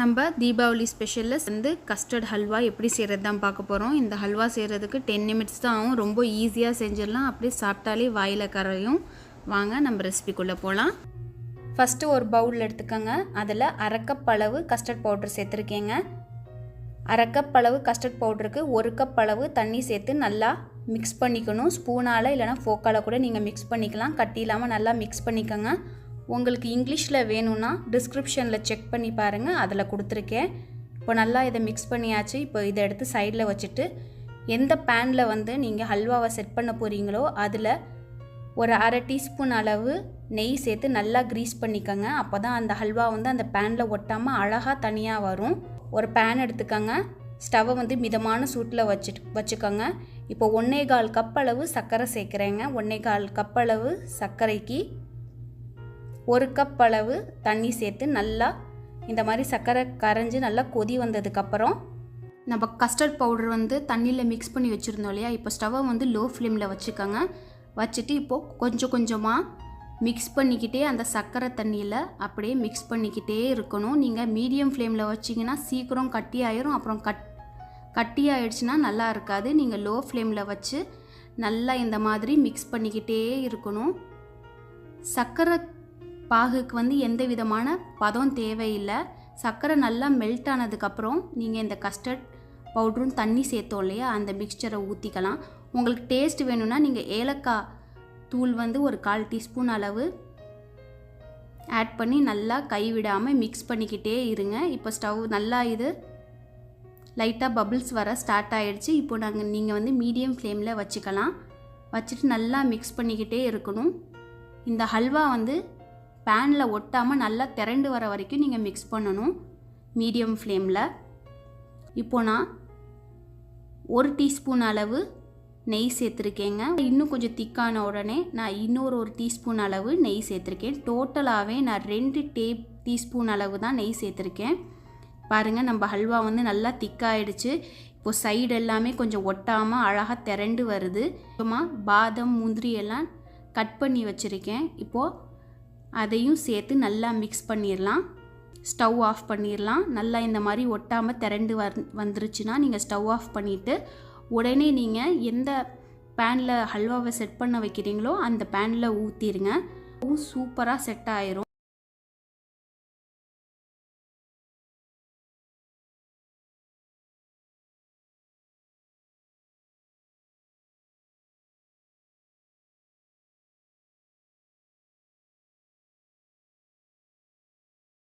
நம்ம தீபாவளி ஸ்பெஷலில் வந்து கஸ்டர்ட் ஹல்வா எப்படி செய்கிறது தான் பார்க்க போகிறோம். இந்த ஹல்வா செய்கிறதுக்கு 10 நிமிட்ஸ் தான் ஆகும். ரொம்ப ஈஸியாக செஞ்சிடலாம். அப்படியே சாப்பிட்டாலே வாயில் கரையும். வாங்க நம்ம ரெசிபிக்குள்ளே போகலாம். ஃபஸ்ட்டு ஒரு பவுல் எடுத்துக்கோங்க. அதில் அரை கப் அளவு கஸ்டர்ட் பவுடர் சேர்த்துருக்கேங்க. அரை கப் அளவு கஸ்டர்ட் பவுடருக்கு 1 கப் அளவு தண்ணி சேர்த்து நல்லா மிக்ஸ் பண்ணிக்கணும். ஸ்பூனால் இல்லைனா ஃபோக்கால் கூட நீங்கள் மிக்ஸ் பண்ணிக்கலாம். கட்டி இல்லாமல் நல்லா மிக்ஸ் பண்ணிக்கோங்க. உங்களுக்கு இங்கிலீஷில் வேணும்னா டிஸ்கிரிப்ஷனில் செக் பண்ணி பாருங்கள், அதில் கொடுத்துருக்கேன். இப்போ நல்லா இதை மிக்ஸ் பண்ணியாச்சு. இப்போ இதை எடுத்து சைடில் வச்சுட்டு எந்த பேனில் வந்து நீங்கள் ஹல்வாவை செட் பண்ண போகிறீங்களோ அதில் ஒரு அரை டீஸ்பூன் அளவு நெய் சேர்த்து நல்லா க்ரீஸ் பண்ணிக்கோங்க. அப்போ தான் அந்த ஹல்வா வந்து அந்த பேனில் ஒட்டாமல் அழகாக தனியாக வரும். ஒரு பேன் எடுத்துக்கோங்க. ஸ்டவ்வை வந்து மிதமான சூட்டில் வச்சுக்கோங்க. இப்போ 1.25 கப் அளவு சர்க்கரை சேர்க்குறேங்க. 1.25 கப் அளவு சர்க்கரைக்கு 1 கப் அளவு தண்ணி சேர்த்து நல்லா இந்த மாதிரி சர்க்கரை கரைஞ்சி நல்லா கொதி வந்ததுக்கப்புறம் நம்ம கஸ்டர்ட் பவுடர் வந்து தண்ணியில் மிக்ஸ் பண்ணி வச்சுருந்தோம் இல்லையா. இப்போ ஸ்டவ்வை வந்து லோ ஃப்ளேமில் வச்சுக்கோங்க. வச்சுட்டு இப்போது கொஞ்சம் கொஞ்சமாக மிக்ஸ் பண்ணிக்கிட்டே அந்த சர்க்கரை தண்ணியில் அப்படியே மிக்ஸ் பண்ணிக்கிட்டே இருக்கணும். நீங்கள் மீடியம் ஃப்ளேமில் வச்சிங்கன்னா சீக்கிரம் கட்டி ஆயிரும். அப்புறம் கட்டி ஆயிடுச்சுன்னா நல்லா இருக்காது. நீங்கள் லோ ஃப்ளேமில் வச்சு நல்லா இந்த மாதிரி மிக்ஸ் பண்ணிக்கிட்டே இருக்கணும். சர்க்கரை பாகுக்கு வந்து எந்த விதமான பதம் தேவையில்லை. சர்க்கரை நல்லா மெல்ட் ஆனதுக்கப்புறம் நீங்கள் இந்த கஸ்டர்ட் பவுடரும் தண்ணி சேர்த்தோம் இல்லையா, அந்த மிக்சரை ஊற்றிக்கலாம். உங்களுக்கு டேஸ்ட் வேணும்னா நீங்கள் ஏலக்காய் தூள் வந்து ஒரு 1/4 டீஸ்பூன் அளவு ஆட் பண்ணி நல்லா கைவிடாமல் மிக்ஸ் பண்ணிக்கிட்டே இருங்க. இப்போ ஸ்டவ் நல்லா இது லைட்டாக பபிள்ஸ் வர ஸ்டார்ட் ஆகிடுச்சு. இப்போ நீங்கள் வந்து மீடியம் ஃப்ளேமில் வச்சுக்கலாம். வச்சுட்டு நல்லா மிக்ஸ் பண்ணிக்கிட்டே இருக்கணும். இந்த ஹல்வா வந்து பேனில் ஒட்டாமல் நல்லா திரண்டு வர வரைக்கும் நீங்கள் மிக்ஸ் பண்ணணும் மீடியம் ஃப்ளேமில். இப்போ நான் 1 டீஸ்பூன் அளவு நெய் சேர்த்துருக்கேங்க. இன்னும் கொஞ்சம் திக்கான உடனே நான் இன்னொரு 1 டீஸ்பூன் அளவு நெய் சேர்த்துருக்கேன். டோட்டலாகவே நான் 2 டீஸ்பூன் அளவு தான் நெய் சேர்த்துருக்கேன். பாருங்கள், நம்ம ஹல்வா வந்து நல்லா திக்காயிடுச்சு. இப்போது சைடு எல்லாமே கொஞ்சம் ஒட்டாமல் அழகாக திரண்டு வருது. அப்புறமா பாதாம் முந்திரி எல்லாம் கட் பண்ணி வச்சுருக்கேன். இப்போது அதையும் சேர்த்து நல்லா மிக்ஸ் பண்ணிடலாம். ஸ்டவ் ஆஃப் பண்ணிடலாம். நல்லா இந்த மாதிரி ஒட்டாமல் திரண்டு வந்துருச்சுன்னா நீங்கள் ஸ்டவ் ஆஃப் பண்ணிவிட்டு உடனே நீங்கள் எந்த பேனில் ஹல்வாவை செட் பண்ண வைக்கிறீங்களோ அந்த பேனில் ஊற்றிடுங்க. சூப்பராக செட் ஆயிரும்.